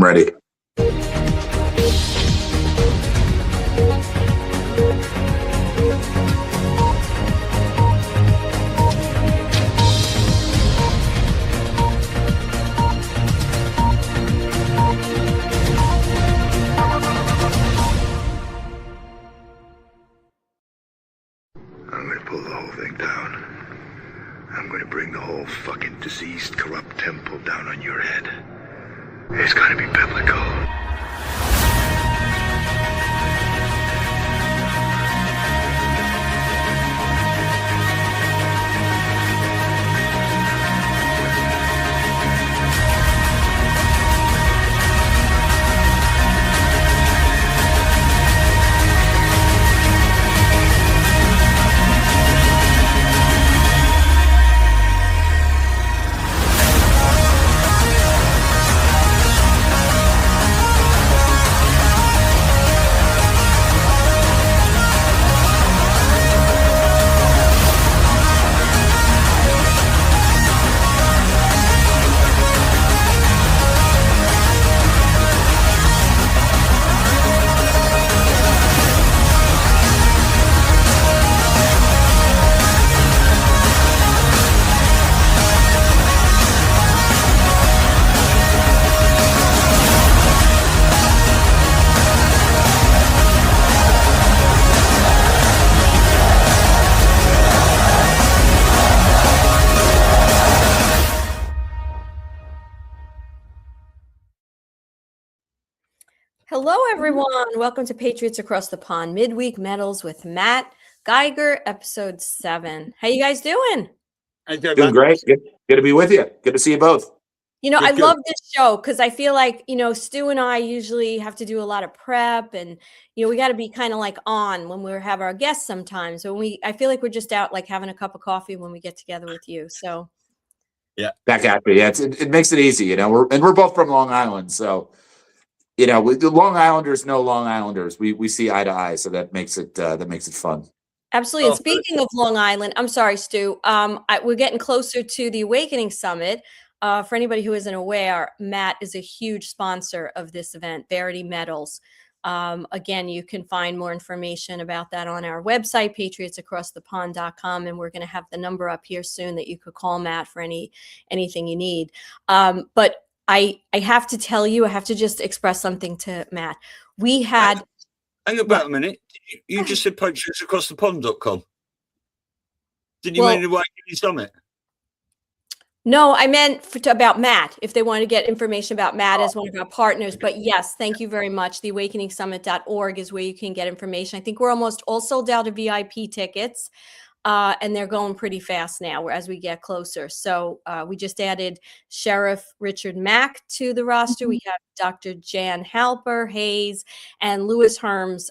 ready. I'm gonna pull the whole thing down. I'm gonna bring the whole fucking diseased, corrupt temple down on your head. It's gonna be biblical. Hello, everyone. Welcome to Patriots Across the Pond, Midweek Metals with Matt Geiger, episode 7. How you guys doing? Doing great. Good to be with you. Good to see you both. You know, I love this show because I feel like, Stu and I usually have to do a lot of prep and, we got to be kind of like on when we have our guests sometimes. I feel like we're just out like having a cup of coffee when we get together with you. So, yeah, back at you. Yeah, it makes it easy, we're both from Long Island. So, the Long Islanders know Long Islanders. We see eye to eye. So that makes it fun. Absolutely. And speaking of Long Island, I'm sorry, Stu, we're getting closer to the Awakening Summit. For anybody who isn't aware, Matt is a huge sponsor of this event, Verity Metals. Again, you can find more information about that on our website, patriotsacrossthepond.com, and we're going to have the number up here soon that you could call Matt for anything you need. But I have to tell you, I have to just express something to Matt. We had... Hang about a minute. You just said patriotsacrossthepond.com. Did you mean the Awakening Summit? No, I meant about Matt, if they want to get information about Matt as one of our partners. But yes, thank you very much. The awakeningsummit.org is where you can get information. I think we're almost all sold out of VIP tickets, and they're going pretty fast now as we get closer. So we just added Sheriff Richard Mack to the roster. We have Dr. Jan Halper, Hayes, and Louis Herms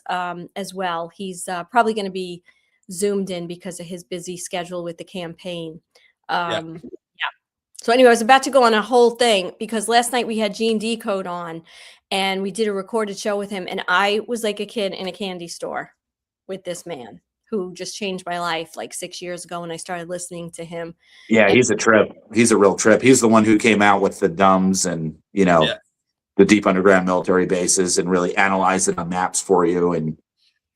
as well. He's probably going to be zoomed in because of his busy schedule with the campaign. So anyway, I was about to go on a whole thing because last night we had Gene Decode on and we did a recorded show with him. And I was like a kid in a candy store with this man who just changed my life like 6 years ago when I started listening to him. Yeah, he's a trip. He's a real trip. He's the one who came out with the DUMBs and, the deep underground military bases and really analyzed it on maps for you. And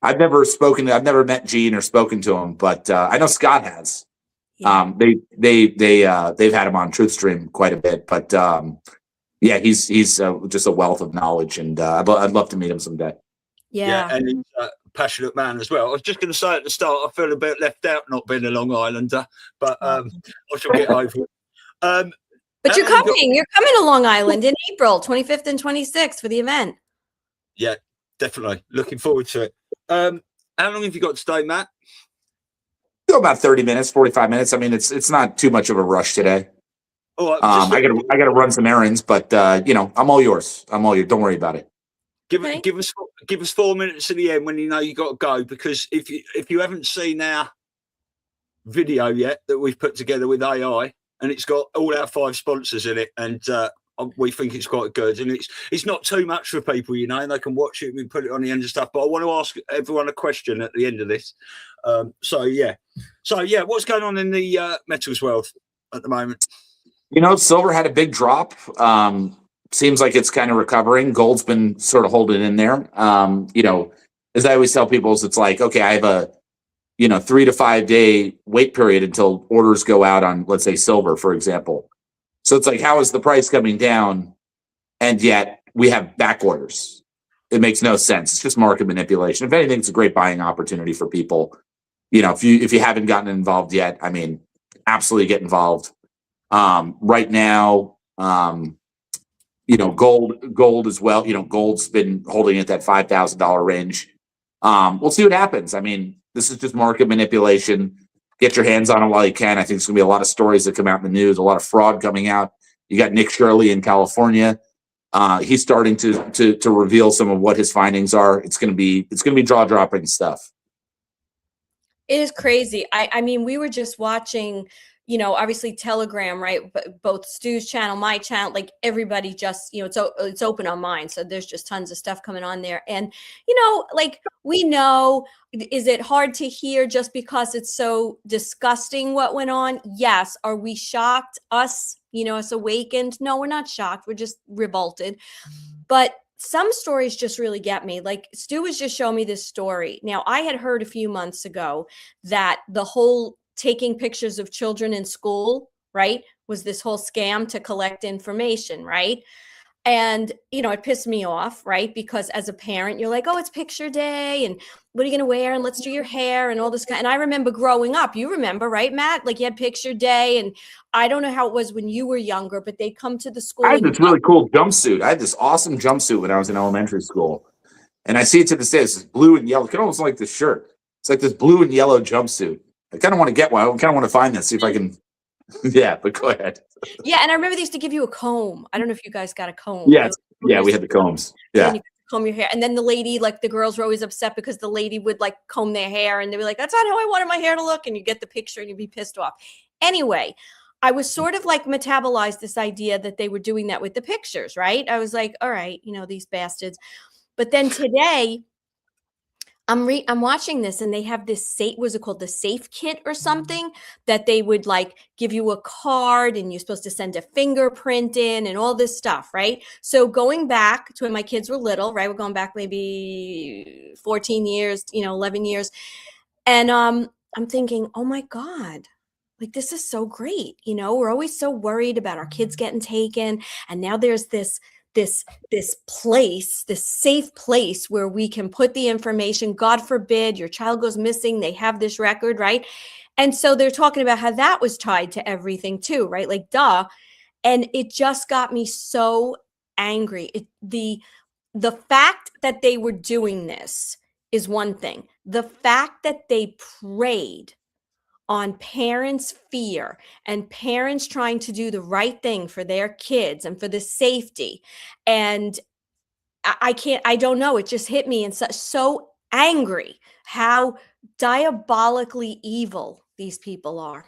I've never met Gene or spoken to him, but I know Scott has. Yeah. They've had him on TruthStream quite a bit, but he's just a wealth of knowledge, and I'd love to meet him someday. Yeah, and he's a passionate man as well. I was just going to say at the start, I feel a bit left out not being a Long Islander, but I shall get over it. But you're coming to Long Island in April 25th and 26th for the event. Yeah, definitely. Looking forward to it. How long have you got to stay, Matt? About 30 minutes, 45 minutes. I mean, it's not too much of a rush today. Oh, I gotta run some errands, but I'm all yours. Don't worry about it. Give us 4 minutes at the end when you know you got to go, because if you haven't seen our video yet that we've put together with AI, and it's got all our 5 sponsors in it, and we think it's quite good, and it's not too much for people, and they can watch it. We put it on the end of stuff. But I want to ask everyone a question at the end of this. So what's going on in the metals world at the moment? Silver had a big drop. seems like it's kind of recovering. Gold's been sort of holding in there. As I always tell people, it's like, okay, I have a 3 to 5 day wait period until orders go out on, let's say, silver, for example. So it's like, how is the price coming down, and yet we have back orders? It makes no sense. It's just market manipulation. If anything, it's a great buying opportunity for people. If you haven't gotten involved yet, I mean, absolutely get involved. Right now, gold as well. Gold's been holding at that $5,000 range. We'll see what happens. I mean, this is just market manipulation. Get your hands on it while you can. I think there's going to be a lot of stories that come out in the news, a lot of fraud coming out. You got Nick Shirley in California. He's starting to reveal some of what his findings are. It's going to be jaw-dropping stuff. It is crazy. I mean, we were just watching, obviously Telegram, right? But both Stu's channel, my channel, like everybody just, it's open on mine. So there's just tons of stuff coming on there. And, like we know, is it hard to hear just because it's so disgusting what went on? Yes. Are we shocked? Us awakened? No, we're not shocked. We're just revolted. But some stories just really get me. Like Stu was just showing me this story. Now, I had heard a few months ago that the whole taking pictures of children in school, right, was this whole scam to collect information, right? And, it pissed me off, right? Because as a parent, you're like, oh, it's picture day. And what are you going to wear? And let's do your hair and all this kind. And I remember growing up, you remember, right, Matt? Like you had picture day. And I don't know how it was when you were younger, but they'd come to the school. I had this really cool jumpsuit. I had this awesome jumpsuit when I was in elementary school. And I see it to this day. It's blue and yellow. It kind of almost like this shirt. It's like this blue and yellow jumpsuit. I kind of want to get one. I kind of want to find this, see if I can. Yeah, but go ahead. Yeah, and I remember they used to give you a comb. I don't know if you guys got a comb. Yes. Yeah, we had the combs. Yeah. You comb your hair. And then the lady, like the girls were always upset because the lady would like comb their hair and they'd be like, that's not how I wanted my hair to look. And you get the picture and you'd be pissed off. Anyway, I was sort of like metabolized this idea that they were doing that with the pictures, right? I was like, all right, these bastards. But then today, I'm watching this and they have this was it called the safe kit or something that they would like give you a card and you're supposed to send a fingerprint in and all this stuff, right? So going back to when my kids were little, right? We're going back maybe 14 years, 11 years. And I'm thinking, oh my God, like this is so great. We're always so worried about our kids getting taken. And now there's this place, this safe place where we can put the information. God forbid your child goes missing. They have this record, right? And so they're talking about how that was tied to everything too, right? Like, duh. And it just got me so angry. The fact that they were doing this is one thing. The fact that they preyed on parents' fear and parents trying to do the right thing for their kids and for the safety. And I don't know. It just hit me and so angry how diabolically evil these people are.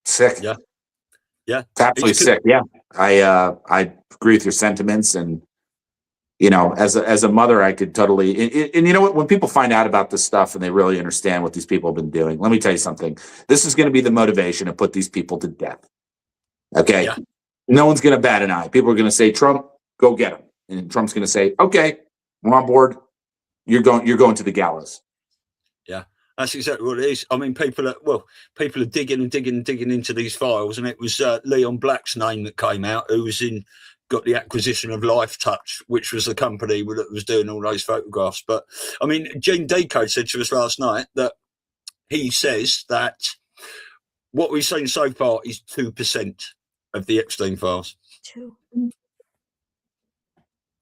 Sick. Yeah. Yeah. It's absolutely sick. Yeah. I agree with your sentiments. And, as a mother, I could totally, and you know what, when people find out about this stuff and they really understand what these people have been doing, let me tell you something. This is going to be the motivation to put these people to death. Okay. Yeah. No one's going to bat an eye. People are going to say, Trump, go get him. And Trump's going to say, okay, I'm on board. You're going to the gallows. Yeah. That's exactly what it is. I mean, people are digging into these files, and it was Leon Black's name that came out, who got the acquisition of Life Touch, which was the company that was doing all those photographs. But I mean, Gene Decode said to us last night that he says that what we've seen so far is 2% of the Epstein files. 2.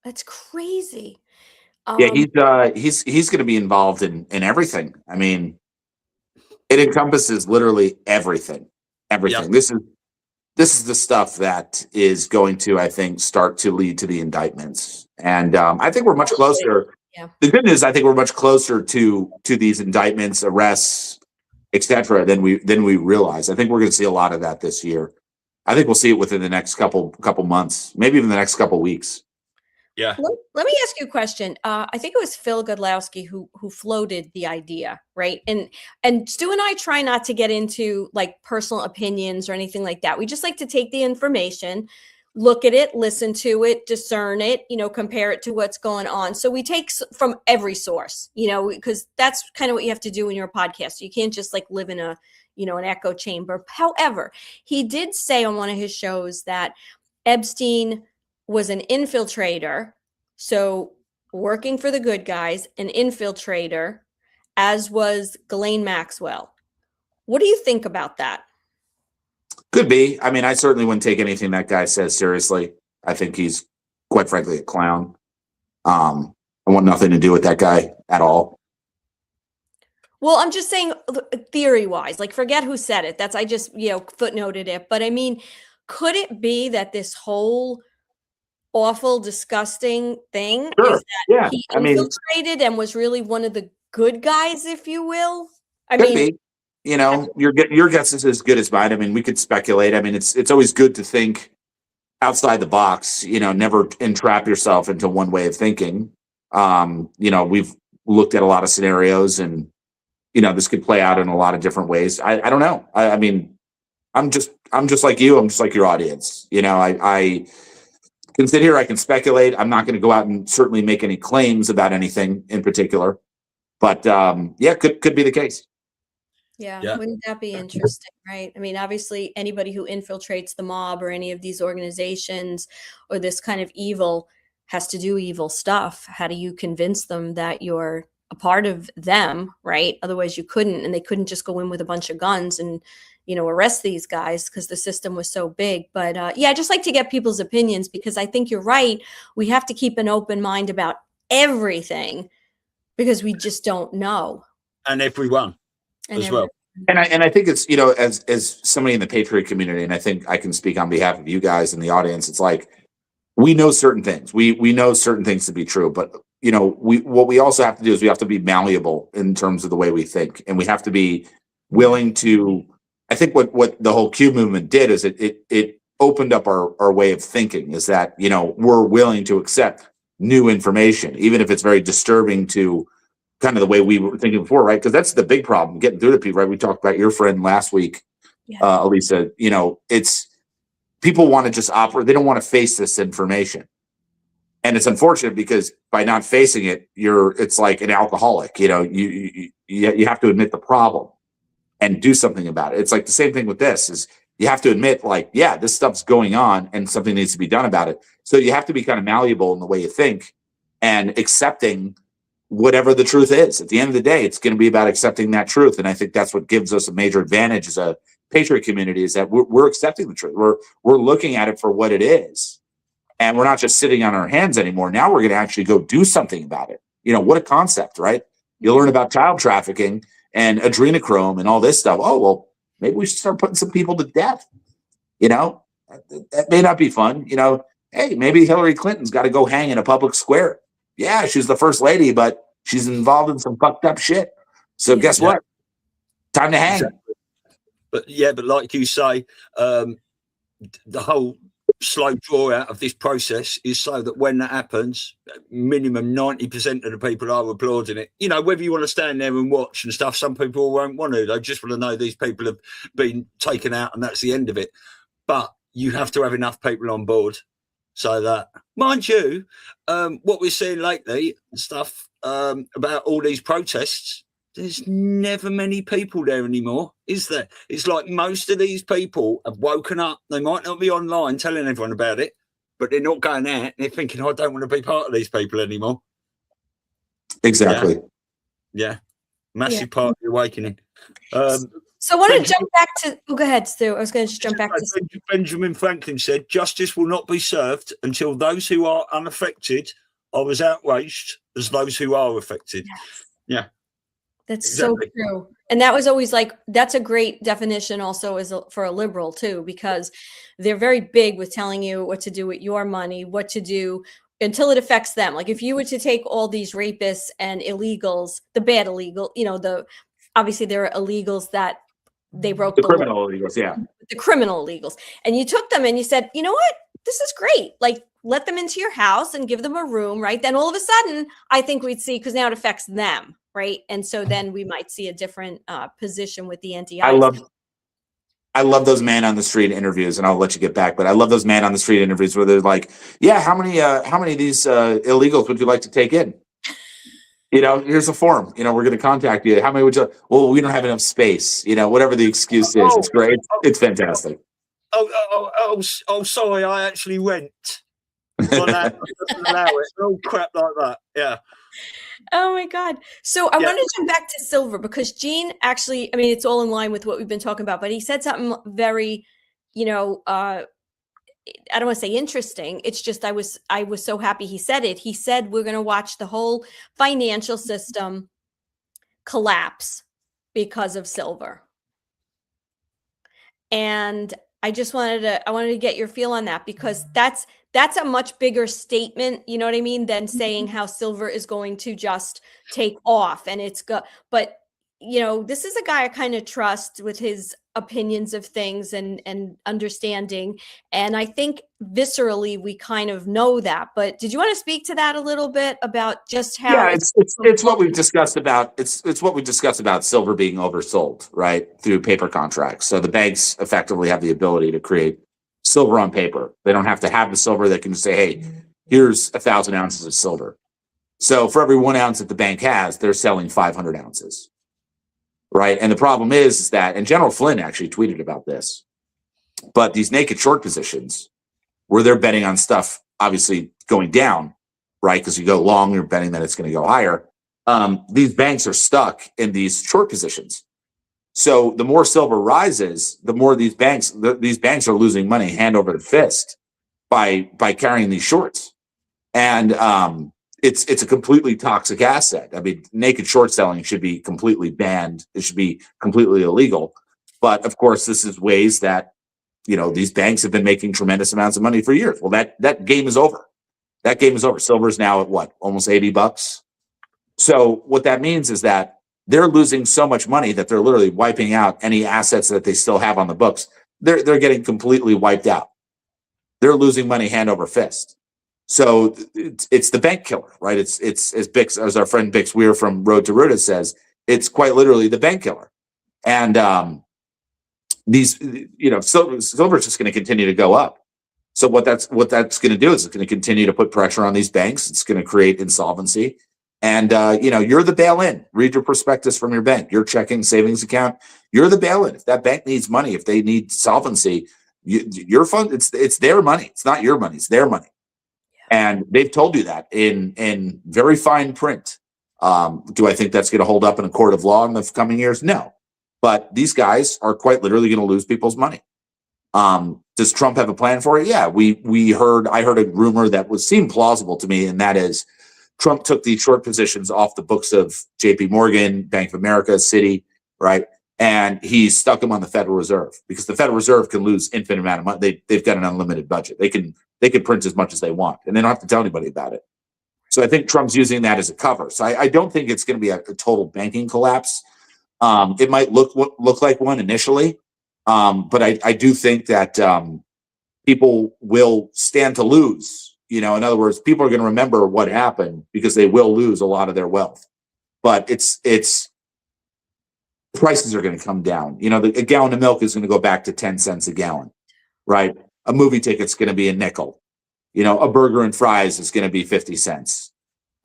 That's crazy. Yeah, he's going to be involved in everything. I mean, it encompasses literally everything. Everything. Yeah. This is the stuff that is going to, I think, start to lead to the indictments. And I think we're much closer. Yeah. The good news, I think we're much closer to these indictments, arrests, etc., than we realize. I think we're going to see a lot of that this year. I think we'll see it within the next couple months, maybe even the next couple weeks. Yeah. Let me ask you a question. I think it was Phil Godlowski who floated the idea, right? And Stu and I try not to get into like personal opinions or anything like that. We just like to take the information, look at it, listen to it, discern it, compare it to what's going on. So we take from every source, because that's kind of what you have to do when you're a podcaster. You can't just like live in an echo chamber. However, he did say on one of his shows that Epstein was an infiltrator. So working for the good guys, an infiltrator, as was Ghislaine Maxwell. What do you think about that? Could be. I mean, I certainly wouldn't take anything that guy says seriously. I think he's, quite frankly, a clown. I want nothing to do with that guy at all. Well, I'm just saying theory-wise, like forget who said it. I just, footnoted it. But I mean, could it be that this whole awful, disgusting thing is that he infiltrated and was really one of the good guys, if you will? I mean, your guess is as good as mine. I mean, we could speculate. I mean, it's always good to think outside the box, never entrap yourself into one way of thinking. We've looked at a lot of scenarios and, this could play out in a lot of different ways. I don't know. I mean, I'm just like you. I'm just like your audience. I can sit here. I can speculate. I'm not going to go out and certainly make any claims about anything in particular. But could be the case. Yeah, wouldn't that be interesting, right? I mean, obviously, anybody who infiltrates the mob or any of these organizations or this kind of evil has to do evil stuff. How do you convince them that you're a part of them, right? Otherwise, you couldn't, and they couldn't just go in with a bunch of guns and, arrest these guys because the system was so big. But I just like to get people's opinions because I think you're right. We have to keep an open mind about everything because we just don't know. And everyone as well. And I think it's, as somebody in the Patriot community, and I think I can speak on behalf of you guys in the audience, it's like, we know certain things. We know certain things to be true, but what we also have to do is we have to be malleable in terms of the way we think, and we have to be willing to. I think what the whole Q movement did is it opened up our way of thinking. Is that we're willing to accept new information, even if it's very disturbing to kind of the way we were thinking before, right? Because that's the big problem getting through to people, right? We talked about your friend last week, Elisa. It's people want to just operate; they don't want to face this information. And it's unfortunate because by not facing it, it's like an alcoholic. You have to admit the problem and do something about it. It's like the same thing with this is you have to admit this stuff's going on and something needs to be done about it. So you have to be kind of malleable in the way you think and accepting whatever the truth is. At the end of the day, it's going to be about accepting that truth. And I think that's what gives us a major advantage as a Patriot community is that we're accepting the truth. We're looking at it for what it is. And we're not just sitting on our hands anymore. Now we're going to actually go do something about it. What a concept, right? You learn about child trafficking and adrenochrome and all this stuff. Oh, well, maybe we should start putting some people to death. That may not be fun. Hey, maybe Hillary Clinton's got to go hang in a public square. Yeah, she's the first lady, but she's involved in some fucked up shit. So guess what? Time to hang. Exactly. But like you say, the whole slow draw out of this process is so that when that happens, minimum 90% of the people are applauding it. Whether you want to stand there and watch and stuff, some people won't want to. They just want to know these people have been taken out and that's the end of it. But you have to have enough people on board so that, mind you, what we're seeing lately and stuff about all these protests, there's never many people there anymore, is there? It's like most of these people have woken up. They might not be online telling everyone about it, but they're not going out. They're thinking, I don't want to be part of these people anymore. Exactly. Yeah. Massive part of the awakening. So I want to jump back to... Oh, go ahead, Stu. I was going to just jump back to... Benjamin Franklin said, justice will not be served until those who are unaffected are as outraged as those who are affected. Yes. Yeah. That's exactly. So true. And that was always that's a great definition also for a liberal too, because they're very big with telling you what to do with your money, what to do until it affects them. Like if you were to take all these rapists and illegals, the bad illegal, obviously there are illegals that they broke the criminal illegals, the criminal illegals. And you took them and you said, you know what? This is great. Let them into your house and give them a room, right? Then all of a sudden, I think we'd see, because now it affects them. Right. And so then we might see a different position with the anti-ISIS. I love those man on the street interviews, and I'll let you get back, but I love those man on the street interviews where they're like, yeah, how many of these illegals would you like to take in? Here's a form. We're going to contact you. How many would you? Well, we don't have enough space. Whatever the excuse is, it's great. It's fantastic. Oh, sorry, I actually went. On that, doesn't allow it. Oh, crap like that. Yeah. Oh my God. So I wanted to jump back to silver because Gene actually, I mean, it's all in line with what we've been talking about, but he said something very, I don't want to say interesting. It's just I was so happy he said it. He said we're going to watch the whole financial system collapse because of silver. And I just wanted to get your feel on that, because that's a much bigger statement, you know what I mean, than saying how silver is going to just take off and but this is a guy I kind of trust with his opinions of things and understanding. And I think viscerally we kind of know that. But did you want to speak to that a little bit about just how? Yeah, it's what we've discussed about. It's what we discussed about silver being oversold, right, through paper contracts. So the banks effectively have the ability to create silver on paper. They don't have to have the silver. They can just say, hey, here's 1,000 ounces of silver. So for every 1 ounce that the bank has, they're selling 500 ounces. Right. And the problem is that, and General Flynn actually tweeted about this, but these naked short positions where they're betting on stuff obviously going down, right? Because you go long, you're betting that it's going to go higher. These banks are stuck in these short positions. So the more silver rises, the more these banks are losing money hand over fist by carrying these shorts. And it's a completely toxic asset. I mean, naked short selling should be completely banned. It should be completely illegal. But of course, this is ways that, these banks have been making tremendous amounts of money for years. Well, that game is over. That game is over. Silver is now at what? Almost $80. So what that means is that they're losing so much money that they're literally wiping out any assets that they still have on the books. They're getting completely wiped out. They're losing money hand over fist. So it's the bank killer, right? It's as our friend Bix Weir from Road to Ruta says, it's quite literally the bank killer. And silver is just going to continue to go up. So what that's going to do is it's going to continue to put pressure on these banks. It's going to create insolvency. And you're the bail-in. Read your prospectus from your bank, your checking savings account. You're the bail-in. If that bank needs money, if they need solvency, your fund, it's their money. It's not your money. It's their money. And they've told you that in very fine print. Do I think that's going to hold up in a court of law in the coming years? No. But these guys are quite literally going to lose people's money. Does Trump have a plan for it? Yeah, I heard a rumor that seemed plausible to me, and that is Trump took these short positions off the books of JP Morgan, Bank of America, Citi, right? And he stuck them on the Federal Reserve, because the Federal Reserve can lose infinite amount of money. They've got an unlimited budget. They can print as much as they want, and they don't have to tell anybody about it. So I think Trump's using that as a cover. So I don't think it's going to be a total banking collapse. It might look like one initially, but I do think that people will stand to lose. In other words, people are going to remember what happened because they will lose a lot of their wealth. But it's prices are going to come down. A gallon of milk is going to go back to 10 cents a gallon, right? A movie ticket's going to be a nickel. A burger and fries is going to be 50 cents.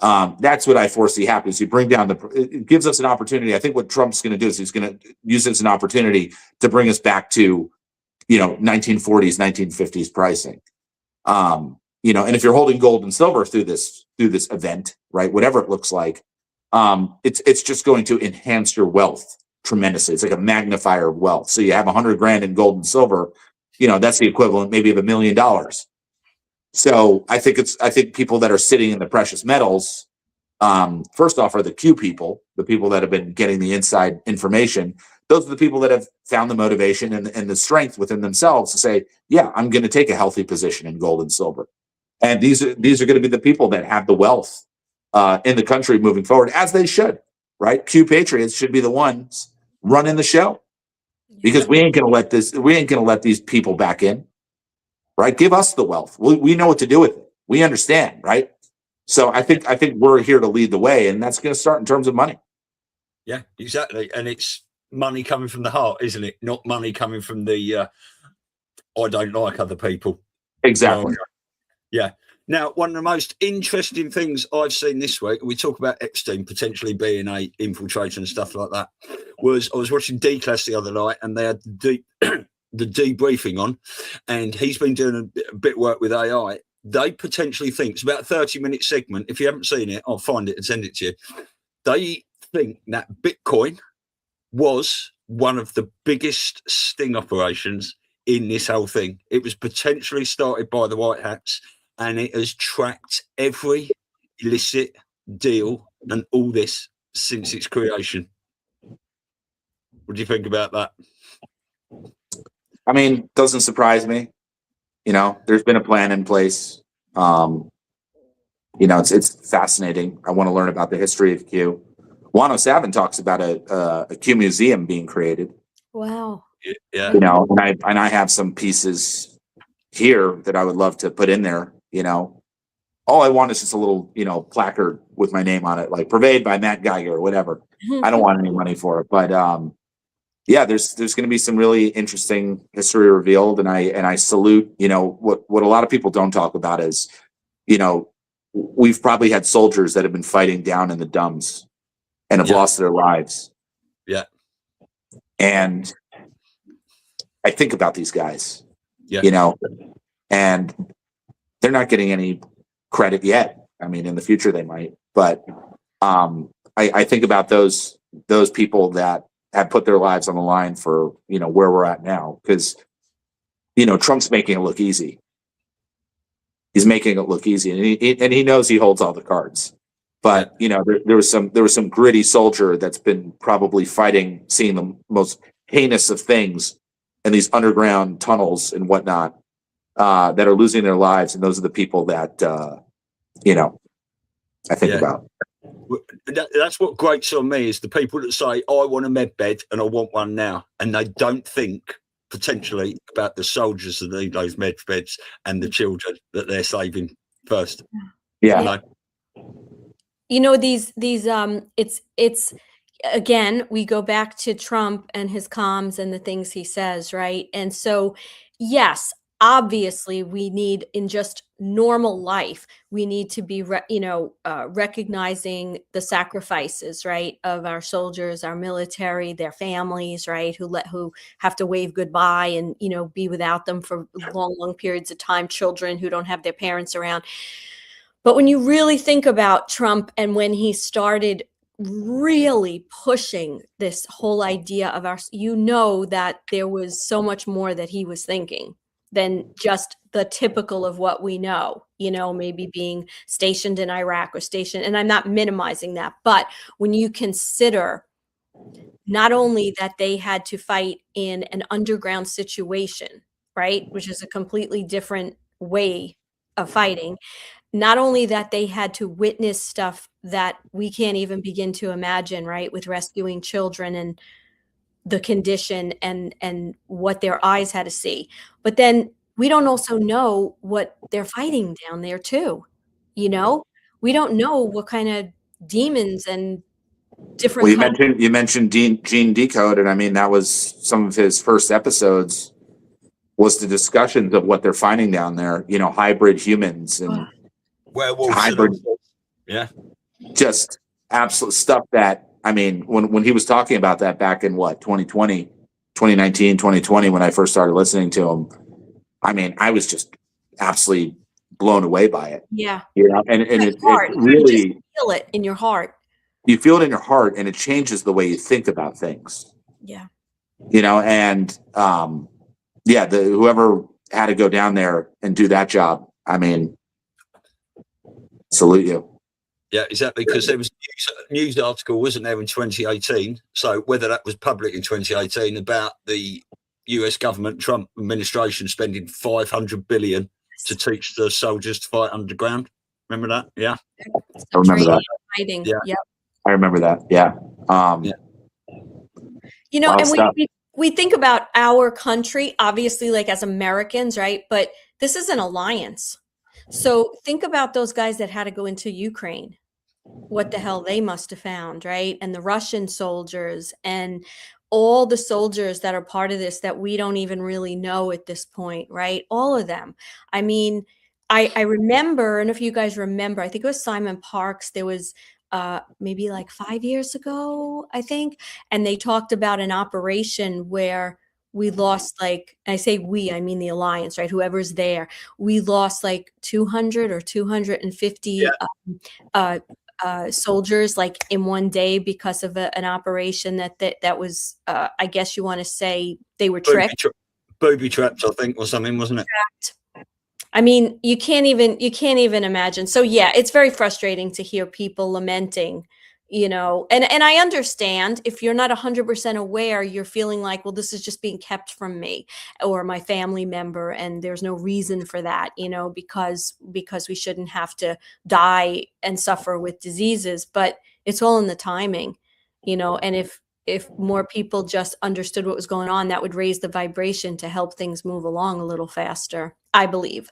That's what I foresee happening. So you bring down it gives us an opportunity. I think what Trump's going to do is he's going to use it as an opportunity to bring us back to, 1940s, 1950s pricing. And if you're holding gold and silver through this event, right, whatever it looks like, it's just going to enhance your wealth tremendously. It's like a magnifier of wealth. So you have 100 grand in gold and silver, that's the equivalent maybe of $1 million. So I think people that are sitting in the precious metals, first off, are the Q people, the people that have been getting the inside information. Those are the people that have found the motivation and the strength within themselves to say, yeah, I'm going to take a healthy position in gold and silver. And these are going to be the people that have the wealth in the country moving forward, as they should, right? Q patriots should be the ones running the show, because we ain't going to let these people back in, right? Give us the wealth. We know what to do with it. We understand, right? So I think we're here to lead the way, and that's going to start in terms of money. Yeah, exactly. And it's money coming from the heart, isn't it? Not money coming from the I don't like other people. Exactly. Yeah. Now, one of the most interesting things I've seen this week, we talk about Epstein potentially being a infiltrator and stuff like that, was I was watching D-Class the other night, and they had the debriefing on, and he's been doing a bit of work with AI. They potentially think, it's about a 30-minute segment. If you haven't seen it, I'll find it and send it to you. They think that Bitcoin was one of the biggest sting operations in this whole thing. It was potentially started by the White Hats, and it has tracked every illicit deal and all this since its creation. What do you think about that? I mean, doesn't surprise me. You know, there's been a plan in place. You know, it's fascinating. I want to learn about the history of Q. Wano Savin talks about a Q museum being created. Wow. Yeah. You know, and I have some pieces here that I would love to put in there. You know, all I want is just a little, you know, placard with my name on it, like purveyed by Matt Geiger or whatever. I don't want any money for it, but yeah, there's going to be some really interesting history revealed, and I salute, you know, what a lot of people don't talk about is, you know, we've probably had soldiers that have been fighting down in the dumps and have lost their lives. Yeah. And I think about these guys, yeah, you know, and they're not getting any credit yet. I mean, in the future they might, but I think about those people that have put their lives on the line for, you know, where we're at now, because, you know, Trump's making it look easy. He's making it look easy, and he knows he holds all the cards. But you know, there was some gritty soldier that's been probably fighting, seeing the most heinous of things in these underground tunnels and whatnot, that are losing their lives, and those are the people that you know, I think about. That's what grates on me, is the people that say, I want a med bed and I want one now, and they don't think potentially about the soldiers that need those med beds and the children that they're saving first. Yeah. You know, these it's again, we go back to Trump and his comms and the things he says, right? And so, yes, obviously we need, in just normal life, we need to be recognizing the sacrifices, right, of our soldiers, our military, their families, right, who have to wave goodbye and, you know, be without them for long periods of time, children who don't have their parents around. But when you really think about Trump, and when he started really pushing this whole idea of you know, that there was so much more that he was thinking than just the typical of what we know, you know, maybe being stationed in Iraq or stationed. And I'm not minimizing that, but when you consider not only that they had to fight in an underground situation, right, which is a completely different way of fighting, not only that they had to witness stuff that we can't even begin to imagine, right, with rescuing children and the condition and what their eyes had to see, but then we don't also know what they're fighting down there too. You know, we don't know what kind of demons and different. Well, you mentioned Gene Decode, and I mean, that was some of his first episodes, was the discussions of what they're finding down there. You know, hybrid humans and werewolves, hybrid, yeah, just absolute stuff that, I mean, when he was talking about that back in 2019, 2020, when I first started listening to him, I mean, I was just absolutely blown away by it. Yeah. You know, and it really, you just feel it in your heart. You feel it in your heart, and it changes the way you think about things. Yeah. You know, and yeah, whoever had to go down there and do that job, I mean, salute you. Yeah, exactly, because there was a news article, wasn't there, in 2018? So whether that was public in 2018 about the US government, Trump administration, spending $500 billion to teach the soldiers to fight underground. Remember that? Yeah. I remember that. Fighting. Yeah. Yep. I remember that. Yeah. Yeah. You know, and we think about our country, obviously, like as Americans, right? But this is an alliance. So think about those guys that had to go into Ukraine. What the hell they must have found, right? And the Russian soldiers, and all the soldiers that are part of this that we don't even really know at this point, right? All of them. I mean, I remember, and if you guys remember, I think it was Simon Parks. There was maybe like 5 years ago, I think, and they talked about an operation where we lost, like, I say we, I mean the alliance, right? Whoever's there, we lost like 200 or 250 soldiers like in one day because of an operation that was, I guess you want to say they were tricked. Booby trapped, I think, or something, wasn't it? I mean, you can't even imagine. So yeah, it's very frustrating to hear people lamenting, and I understand if you're not 100% aware, you're feeling like, well, this is just being kept from me or my family member, and there's no reason for that, because we shouldn't have to die and suffer with diseases, but it's all in the timing, and if more people just understood what was going on, that would raise the vibration to help things move along a little faster, I believe.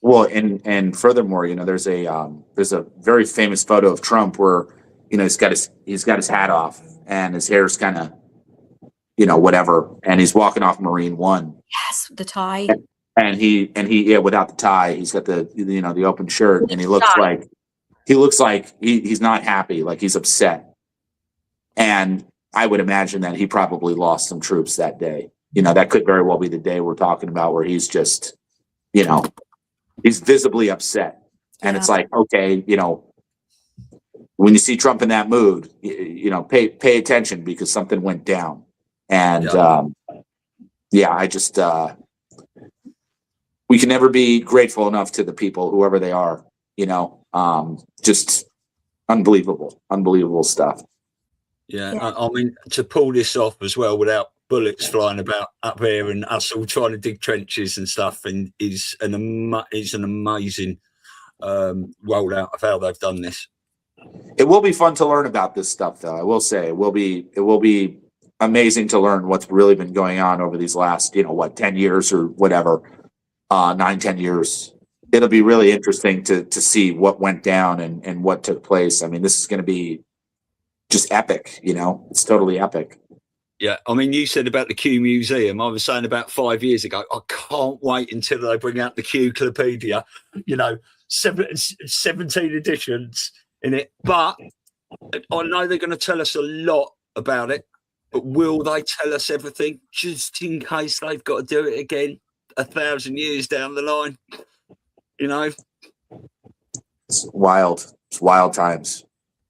Well, and furthermore, there's a very famous photo of Trump where, he's got his hat off and his hair's kind of, whatever, and he's walking off Marine One. Yes, the tie. And he without the tie, he's got the open shirt, and he looks like he's not happy, like he's upset. And I would imagine that he probably lost some troops that day. That could very well be the day we're talking about where he's just, he's visibly upset. And it's like, okay, when you see Trump in that mood, pay attention because something went down. And I just, we can never be grateful enough to the people, whoever they are, just unbelievable stuff. Yeah. I mean, to pull this off as well without bullets flying about up there and us all trying to dig trenches and stuff, and is an amazing rollout of how they've done this. It will be fun to learn about this stuff, though. I will say it will be amazing to learn what's really been going on over these last 10 years or whatever, 9-10 years. It'll be really interesting to see what went down and what took place. I mean, this is going to be just epic. It's totally epic. Yeah, I mean, you said about the Q Museum. I was saying about 5 years ago, I can't wait until they bring out the Q-clopedia, 17 editions in it. But I know they're going to tell us a lot about it. But will they tell us everything just in case they've got to do it again 1,000 years down the line? It's wild. It's wild times.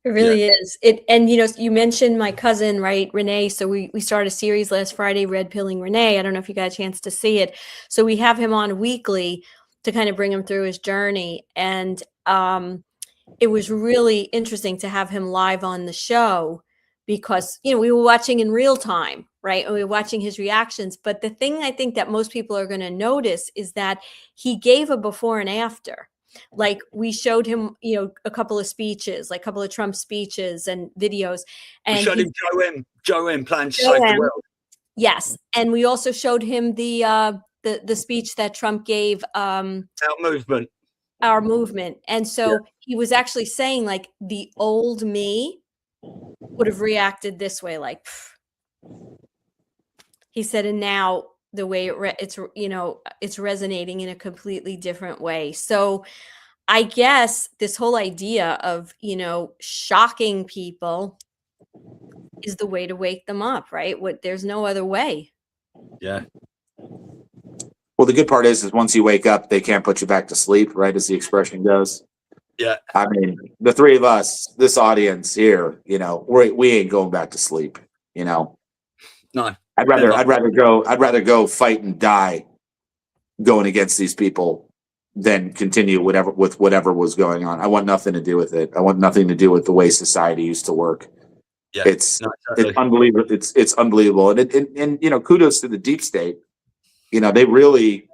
It really is. And you mentioned my cousin, right, Renee. So we started a series last Friday, Red Pilling Renee. I don't know if you got a chance to see it. So we have him on weekly to kind of bring him through his journey. And it was really interesting to have him live on the show because, we were watching in real time, right? And we were watching his reactions. But the thing I think that most people are going to notice is that he gave a before and after. Like we showed him, a couple of speeches, like a couple of Trump speeches and videos. And we showed him Joe M plan to save the world. Yes. And we also showed him the speech that Trump gave. Our movement. And so he was actually saying like the old me would have reacted this way. Like he said, and now the way it's resonating in a completely different way. So I guess this whole idea of, shocking people is the way to wake them up, right? There's no other way. Yeah. Well, the good part is once you wake up, they can't put you back to sleep, right? As the expression goes. Yeah. I mean, the three of us, this audience here, we ain't going back to sleep, No. I'd rather go fight and die going against these people than continue with whatever was going on. I want nothing to do with it. I want nothing to do with the way society used to work. Yeah, it's unbelievable. It's unbelievable. And kudos to the deep state. They really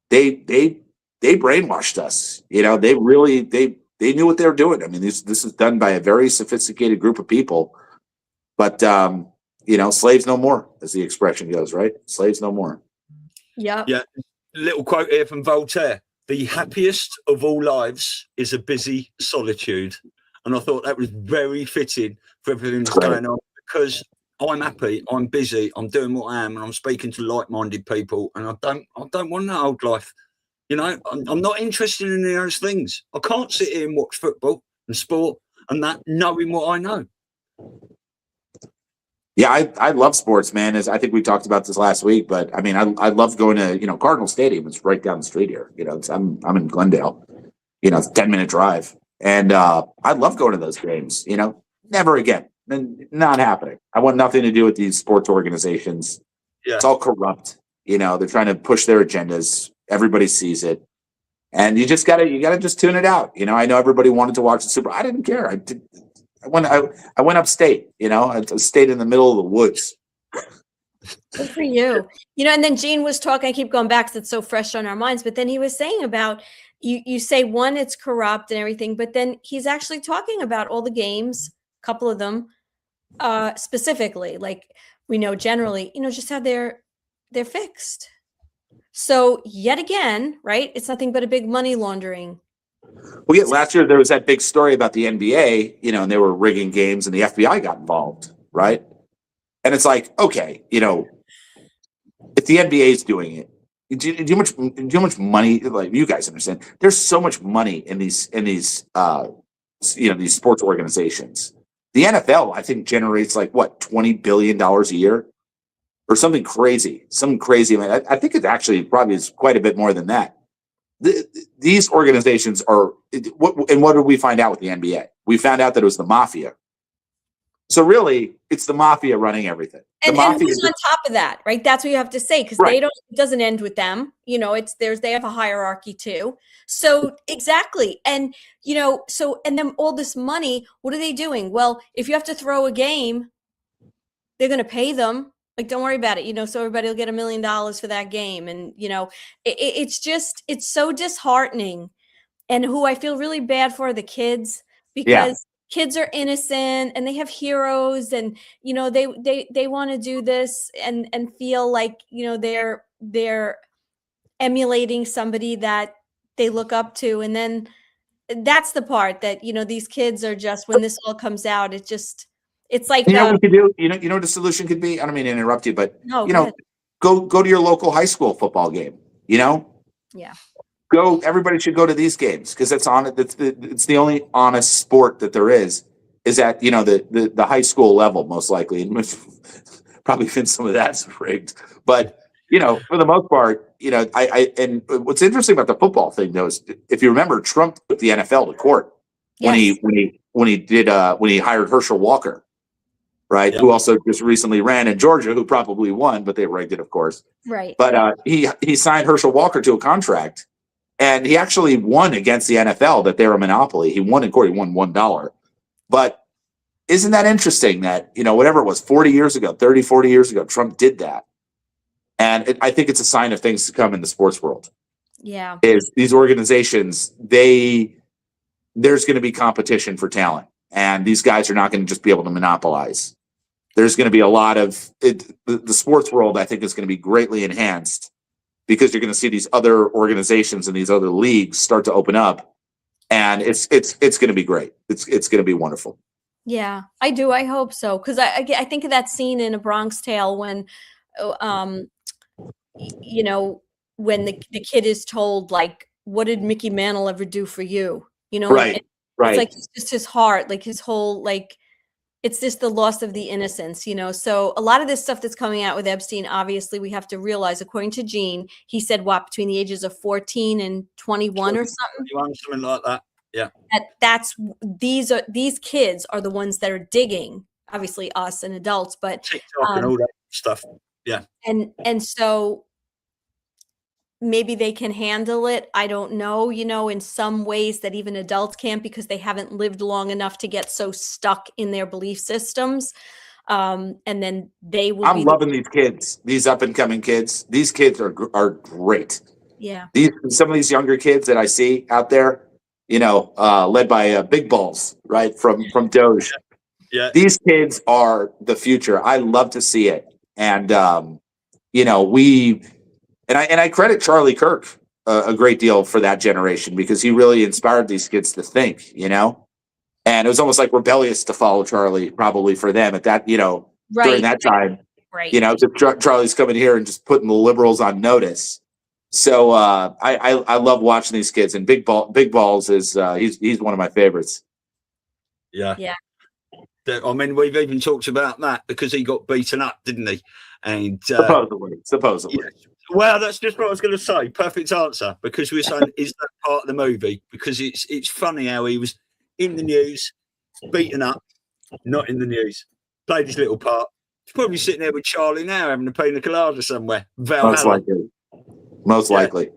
they brainwashed us. They knew what they were doing. I mean, this is done by a very sophisticated group of people. But slaves no more, as the expression goes, right? Slaves no more. Yeah. Yeah. Little quote here from Voltaire: "The happiest of all lives is a busy solitude." And I thought that was very fitting for everything that's going on, because I'm happy, I'm busy, I'm doing what I am, and I'm speaking to like-minded people, and I don't want that old life. You know, I'm not interested in those things. I can't sit here and watch football and sport and that, knowing what I know. Yeah, I love sports, man. As I think we talked about this last week, but I mean, I love going to Cardinal Stadium. It's right down the street here. I'm in Glendale. It's a 10-minute drive, and I love going to those games. Never again, not happening. I want nothing to do with these sports organizations. Yeah. It's all corrupt. They're trying to push their agendas. Everybody sees it, and you gotta just tune it out. I know everybody wanted to watch the Super. I didn't care. I went upstate. I stayed in the middle of the woods. Good for you. And then Gene was talking. I keep going back because it's so fresh on our minds. But then he was saying about you say one, it's corrupt and everything, but then he's actually talking about all the games, a couple of them, specifically. Like we know generally, just how they're fixed. So yet again, right? It's nothing but a big money laundering. Well, yeah, last year there was that big story about the NBA, and they were rigging games and the FBI got involved, right? And it's like, okay, if the NBA is doing it, do you know how much money, like you guys understand, there's so much money in these these sports organizations. The NFL, I think, generates like what, $20 billion a year or something crazy. I think it actually probably is quite a bit more than that. These organizations are what did we find out with the NBA? We found out that it was the mafia. So really, it's the mafia running everything. And who's on top of that, right? That's what you have to say, because right. It doesn't end with them. They have a hierarchy too. So exactly. And and then all this money, what are they doing? Well, if you have to throw a game, they're going to pay them. Like, don't worry about it, so everybody will get $1 million for that game. And, it's so disheartening. And who I feel really bad for are the kids, because kids are innocent and they have heroes, and, they want to do this and feel like, they're emulating somebody that they look up to. And then that's the part that, these kids are just, when this all comes out, it's like, what we could do, what the solution could be? I don't mean to interrupt you, but go to your local high school football game, Yeah. Everybody should go to these games, because it's the only honest sport that there is at, the high school level, most likely. And probably been some of that's rigged, but for the most part, and what's interesting about the football thing though, is if you remember, Trump took the NFL to court when he hired Herschel Walker. Right, who also just recently ran in Georgia, who probably won, but they rigged it, of course. Right. But he signed Herschel Walker to a contract, and he actually won against the NFL that they're a monopoly. He won in court. He won $1. But isn't that interesting that, whatever it was, 40 years ago, 30, 40 years ago, Trump did that. And I think it's a sign of things to come in the sports world. Yeah. Is these organizations, there's going to be competition for talent. And these guys are not going to just be able to monopolize. There's going to be a lot of the sports world, I think, is going to be greatly enhanced, because you're going to see these other organizations and these other leagues start to open up, and it's going to be great. It's going to be wonderful. Yeah, I do. I hope so, because I think of that scene in A Bronx Tale when, when the kid is told, like, what did Mickey Mantle ever do for you? Right. Right. It's like it's just his heart, like his whole, like, it's just the loss of the innocence, So a lot of this stuff that's coming out with Epstein, obviously, we have to realize, according to Gene, he said between the ages of 14 and 21 or something. Something like that. Yeah. These kids are the ones that are digging, obviously us and adults, but TikTok and all that stuff. Yeah. And so maybe they can handle it. I don't know, in some ways that even adults can't, because they haven't lived long enough to get so stuck in their belief systems. And then they will. I'm loving these kids, these up and coming kids. These kids are great. Yeah. Some of these younger kids that I see out there, led by Big Balls, right, from Doge. Yeah. These kids are the future. I love to see it. And, I credit Charlie Kirk a great deal for that generation, because he really inspired these kids to think, and it was almost like rebellious to follow Charlie, probably for them at that, during that time. Right. You know, Charlie's coming here and just putting the liberals on notice. So I love watching these kids, and Big Balls is he's one of my favorites. Yeah. Yeah. I mean, we've even talked about that because he got beaten up, didn't he? And supposedly. Yeah. Well, that's just what I was going to say. Perfect answer, because we were saying, is that part of the movie? Because it's funny how he was in the news, beaten up, not in the news, played his little part. He's probably sitting there with Charlie now having a pina colada somewhere. Most likely.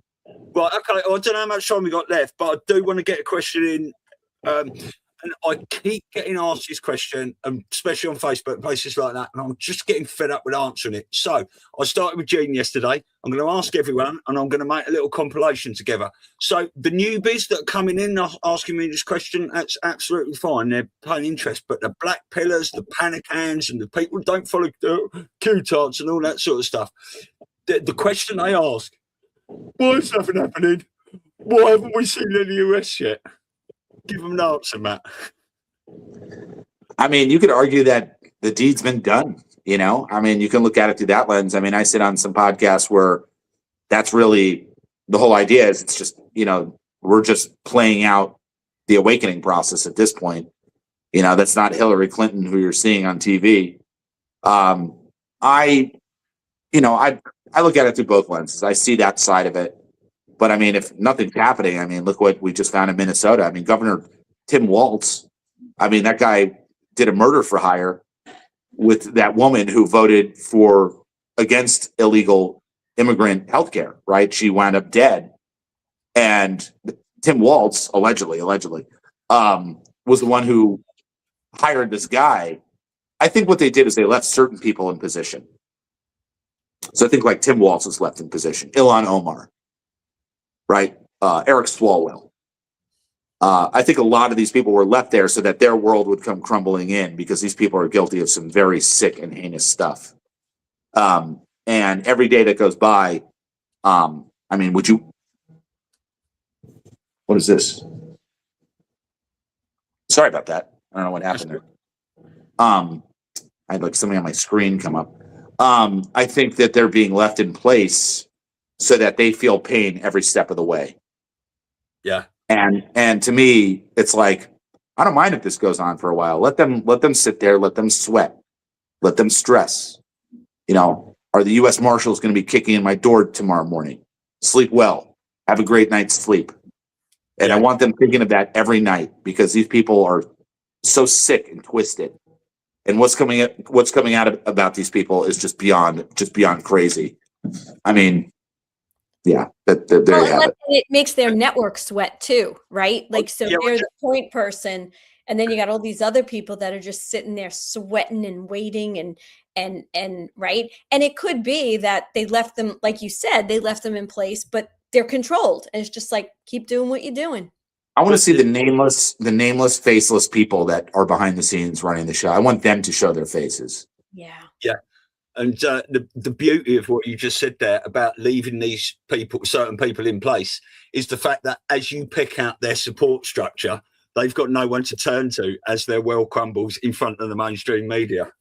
Right, okay. I don't know how much time we got left, but I do want to get a question in. And I keep getting asked this question, especially on Facebook, places like that, and I'm just getting fed up with answering it. So I started with Gene yesterday. I'm going to ask everyone, and I'm going to make a little compilation together. So the newbies that are coming in asking me this question, that's absolutely fine. They're paying interest. But the black pillars, the panic hands, and the people who don't follow Q-tarts and all that sort of stuff, the question they ask, why is nothing happening? Why haven't we seen any arrests yet? Give them an answer, Matt. I mean, you could argue that the deed's been done, you know? I mean, you can look at it through that lens. I mean, I sit on some podcasts where that's really the whole idea is it's just, you know, we're just playing out the awakening process at this point. You know, that's not Hillary Clinton who you're seeing on TV. I look at it through both lenses. I see that side of it. But I mean, if nothing's happening, I mean, look what we just found in Minnesota. I mean, Governor Tim Walz, I mean, that guy did a murder for hire with that woman who voted against illegal immigrant health care, right? She wound up dead. And Tim Walz, allegedly, was the one who hired this guy. I think what they did is they left certain people in position. So I think like Tim Walz was left in position, Ilhan Omar. Right, Eric Swalwell. I think a lot of these people were left there so that their world would come crumbling in because these people are guilty of some very sick and heinous stuff. And every day that goes by, I mean, what is this? Sorry about that. I don't know what happened there. I had like something on my screen come up. I think that they're being left in place so that they feel pain every step of the way. Yeah. And to me, it's like, I don't mind if this goes on for a while. Let them sit there, let them sweat, let them stress. You know, are the U.S. Marshals going to be kicking in my door tomorrow morning? Sleep well. Have a great night's sleep. And I want them thinking of that every night because these people are so sick and twisted. And what's coming out about these people is just beyond crazy. I mean, yeah, there you have it. It makes their network sweat too, right? Like, so they're the point person, and then you got all these other people that are just sitting there sweating and waiting and right. And it could be that they left them, like you said, they left them in place, but they're controlled, and it's just like, keep doing what you're doing. I want to see the nameless, faceless people that are behind the scenes running the show. I want them to show their faces. Yeah. Yeah. And the beauty of what you just said there about leaving these people, certain people in place, is the fact that as you pick out their support structure, they've got no one to turn to as their world crumbles in front of the mainstream media.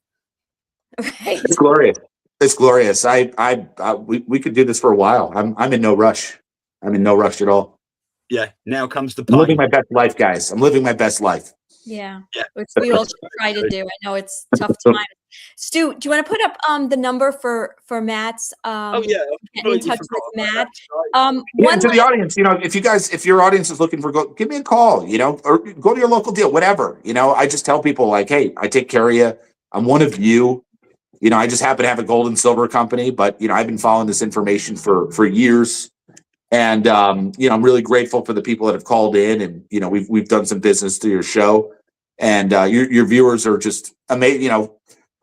Right. It's glorious. It's glorious. We could do this for a while. I'm in no rush. I'm in no rush at all. Yeah. Now comes the pain. I'm living my best life, guys. I'm living my best life. Yeah. Which we all should try to do. I know it's tough to Stu, do you want to put up the number for Matt's get in touch with Matt? To the audience, you know, if your audience is looking for give me a call, you know, or go to your local deal, whatever. You know, I just tell people like, hey, I take care of you. I'm one of you. You know, I just happen to have a gold and silver company, but you know, I've been following this information for years. And you know, I'm really grateful for the people that have called in, and you know, we've done some business through your show, and your viewers are just amazing. You know,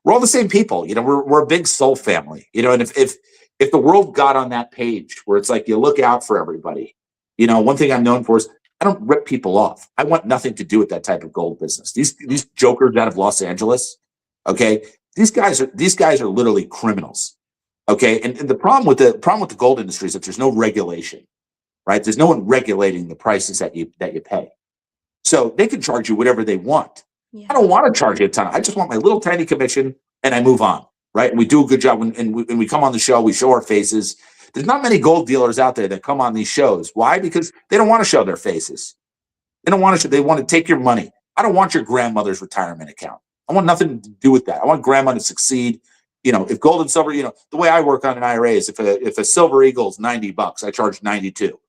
we're all the same people. You know, we're a big soul family. You know, and if the world got on that page where it's like you look out for everybody, you know, one thing I'm known for is I don't rip people off. I want nothing to do with that type of gold business. These jokers out of Los Angeles, okay, these guys are literally criminals. Okay, and the problem with the gold industry is that there's no regulation, right? There's no one regulating the prices that you pay, so they can charge you whatever they want. Yeah. I don't want to charge you a ton. I just want my little tiny commission, and I move on, right? And we do a good job. And we come on the show, we show our faces. There's not many gold dealers out there that come on these shows. Why? Because they don't want to show their faces. They don't want to. They want to take your money. I don't want your grandmother's retirement account. I want nothing to do with that. I want grandma to succeed. If gold and silver, the way I work on an IRA is if a silver eagle is $90, I charge 92.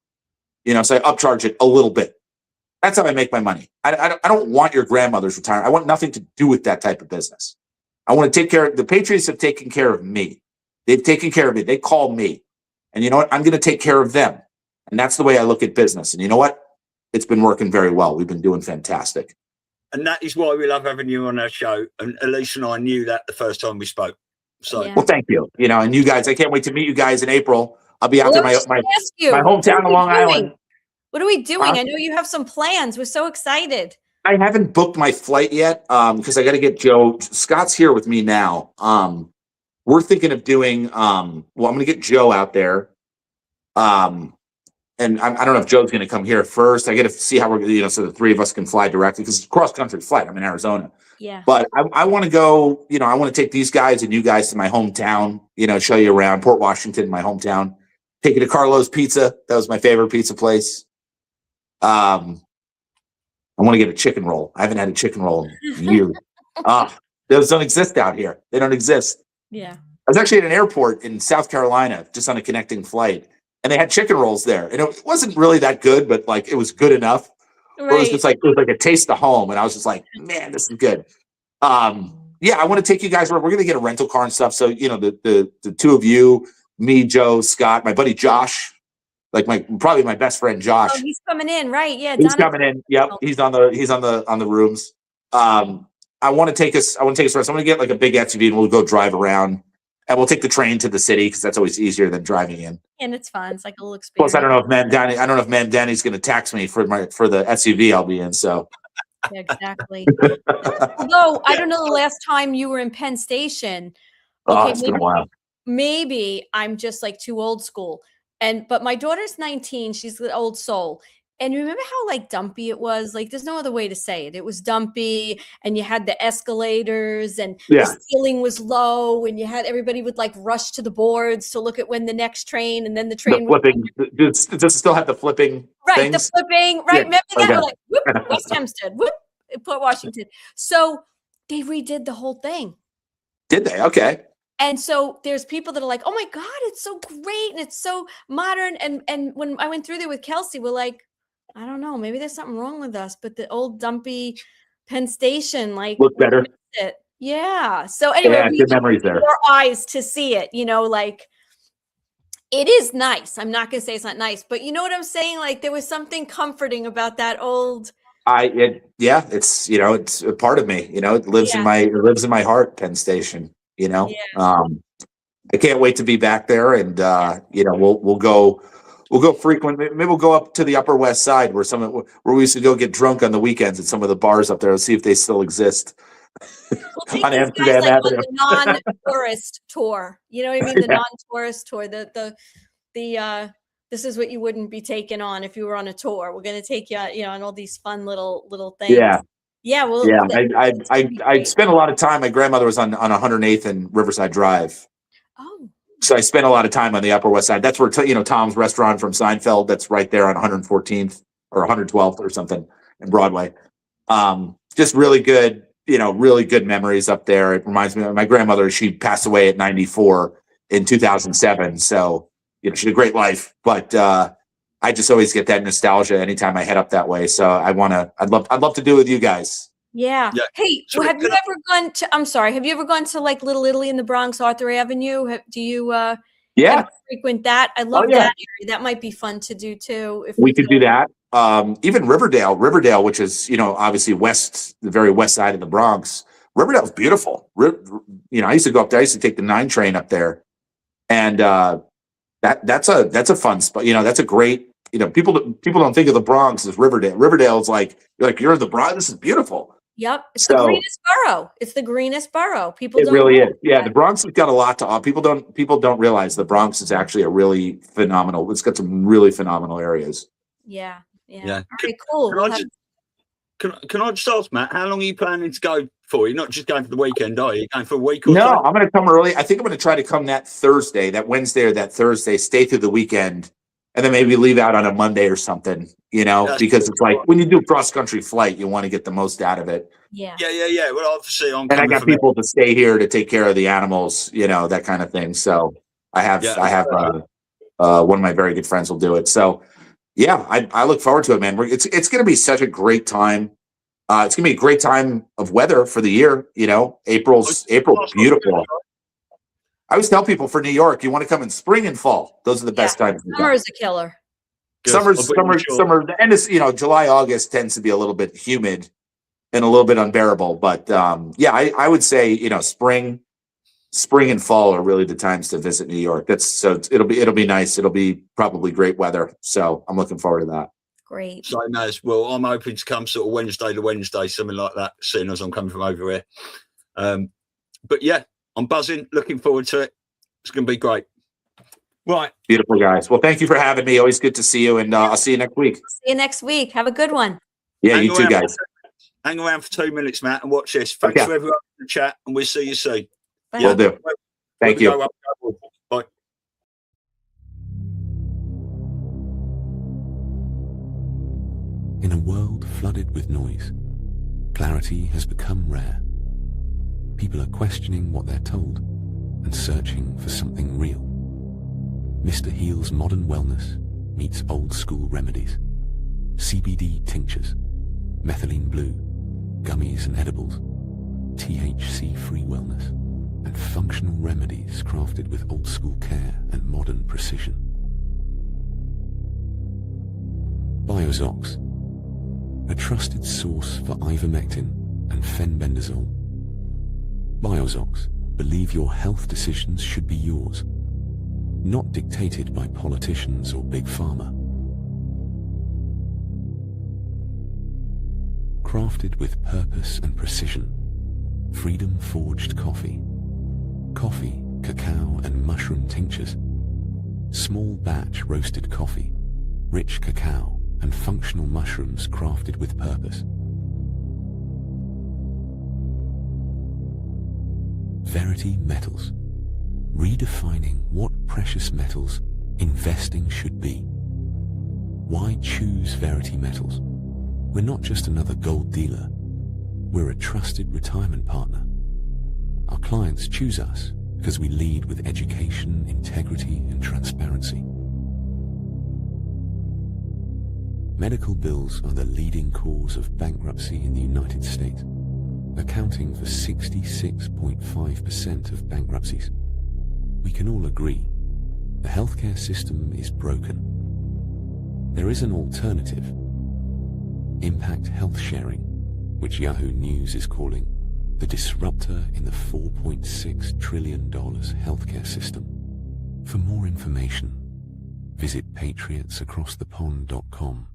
So I upcharge it a little bit. That's how I make my money. I don't want your grandmother's retirement. I want nothing to do with that type of business. I want to take care of the Patriots have taken care of me. They've taken care of me. They call me. And you know what? I'm going to take care of them. And that's the way I look at business. And you know what? It's been working very well. We've been doing fantastic. And that is why we love having you on our show. And Elisa and I knew that the first time we spoke. So, Well, thank you. And you guys, I can't wait to meet you guys in April. I'll be out there, my hometown of Long Island. What are we doing? I know you have some plans. We're so excited. I haven't booked my flight yet because I got to get Joe. Scott's here with me now. We're thinking of doing, I'm going to get Joe out there. And I don't know if Joe's going to come here first. I got to see how we're going to, so the three of us can fly directly because it's a cross-country flight. I'm in Arizona. Yeah. But I want to go, I want to take these guys and you guys to my hometown, show you around Port Washington, my hometown. Take you to Carlo's Pizza. That was my favorite pizza place. I want to get a chicken roll. I haven't had a chicken roll in years. Those don't exist out here. They don't exist. Yeah. I was actually at an airport in South Carolina, just on a connecting flight, and they had chicken rolls there. And it wasn't really that good, but like it was good enough. Right. It was like a taste of home. And I was just like, man, this is good. Yeah, I want to take you guys. We're going to get a rental car and stuff. So, the two of you, me, Joe, Scott, my buddy Josh, probably my best friend Josh. Oh, he's coming in, right? Yeah, he's coming in. Yep, he's on the rooms. I want to take us around. So I'm going to get like a big SUV and we'll go drive around, and we'll take the train to the city because that's always easier than driving in. And it's fun. It's like a little experience. Plus, I don't know if Ma'am Danny's going to tax me for the SUV I'll be in. So. Yeah, exactly. Although I don't know the last time you were in Penn Station. Okay, it's been a while. Maybe I'm just like too old school. But my daughter's 19. She's the old soul. And you remember how like dumpy it was? Like there's no other way to say it. It was dumpy, and you had the escalators, and the ceiling was low, and you had everybody would like rush to the boards to look at when the next train, and then the train flipping. Does it still have the flipping? Right, things? the flipping. Right, remember that? We're like whoop, West Hempstead, whoop, Port Washington. So they redid the whole thing. Did they? Okay. And so there's people that are like, oh my God, it's so great and it's so modern. And when I went through there with Kelsey, we're like, I don't know, maybe there's something wrong with us, but the old dumpy Penn Station, like, look better. Yeah. So anyway, good memories there. Your eyes to see it, like it is nice. I'm not going to say it's not nice, but you know what I'm saying? Like there was something comforting about that old. It's it's a part of me. It lives in my heart. Penn Station. I can't wait to be back there, and we'll go frequent. Maybe we'll go up to the Upper West Side where we used to go get drunk on the weekends at some of the bars up there. Let's see if they still exist. On Amsterdam Avenue. The non-tourist tour. You know what I mean? The non-tourist tour. The this is what you wouldn't be taken on if you were on a tour. We're going to take you, on all these fun little things. Yeah. Yeah. Well. Yeah. I spent a lot of time. My grandmother was on 108th and Riverside Drive. Oh. So I spent a lot of time on the Upper West Side. That's where Tom's restaurant from Seinfeld. That's right there on 114th or 112th or something in Broadway. Just really good. Really good memories up there. It reminds me of my grandmother. She passed away at 94 in 2007. So, she had a great life, but I just always get that nostalgia anytime I head up that way. So I'd love to do it with you guys. Yeah. Hey, so have you ever gone to like Little Italy in the Bronx, Arthur Avenue? Do you frequent that? I love that area. That might be fun to do too. If we could do that. Even Riverdale, which is, obviously the very west side of the Bronx. Riverdale's beautiful. I used to go up there. I used to take the 9 train up there. And that's a fun spot. That's a great, people don't think of the Bronx as Riverdale. Riverdale's like, you're in the Bronx. This is beautiful. Yep. It's the greenest borough. It's the greenest borough. It really is. Yeah. The Bronx has got a lot to offer. People don't realize the Bronx is actually it's got some really phenomenal areas. Yeah. Yeah. Yeah. Okay, cool. Can I just ask, Matt, how long are you planning to go for? You're not just going for the weekend, are you? You're going for a week or No, so? I'm going to come early. I think I'm going to try to come that Wednesday or that Thursday, stay through the weekend, and then maybe leave out on a Monday or something, because it's like when you do cross-country flight, you want to get the most out of it. Yeah. Well, obviously, And I got people to stay here to take care of the animals, that kind of thing. So I have one of my very good friends will do it. So yeah, I look forward to it, man. It's going to be such a great time. It's going to be a great time of weather for the year. April's beautiful. I always tell people for New York, you want to come in spring and fall. Those are the best times. Summer is a killer. Summer. The end of July, August tends to be a little bit humid and a little bit unbearable. But I would say spring and fall are really the times to visit New York. It'll be nice. It'll be probably great weather. So I'm looking forward to that. Great. So nice. Well, I'm hoping to come sort of Wednesday to Wednesday, something like that, soon as I'm coming from over here. But yeah, I'm buzzing. Looking forward to it. It's going to be great. Right. Beautiful, guys. Well, thank you for having me. Always good to see you. And I'll see you next week. See you next week. Have a good one. Yeah, you too, guys. Hang around for 2 minutes, Matt, and watch this. Thanks to everyone in the chat, and we'll see you soon. Will do. Thank you. Bye. In a world flooded with noise, clarity has become rare. People are questioning what they're told and searching for something real. Mr. Heal's modern wellness meets old school remedies. CBD tinctures, methylene blue, gummies and edibles, THC-free wellness, and functional remedies crafted with old school care and modern precision. Biozox, a trusted source for ivermectin and fenbendazole. Biozox, believe your health decisions should be yours, not dictated by politicians or big pharma. Crafted with purpose and precision, freedom forged coffee, cacao and mushroom tinctures, small batch roasted coffee, rich cacao and functional mushrooms crafted with purpose. Verity Metals, redefining what precious metals investing should be. Why choose Verity Metals? We're not just another gold dealer. We're a trusted retirement partner. Our clients choose us because we lead with education, integrity, and transparency. Medical bills are the leading cause of bankruptcy in the United States, accounting for 66.5% of bankruptcies. We can all agree the healthcare system is broken. There is an alternative. Impact Health Sharing, which Yahoo News is calling the disruptor in the $4.6 trillion healthcare system. For more information, visit patriotsacrossthepond.com.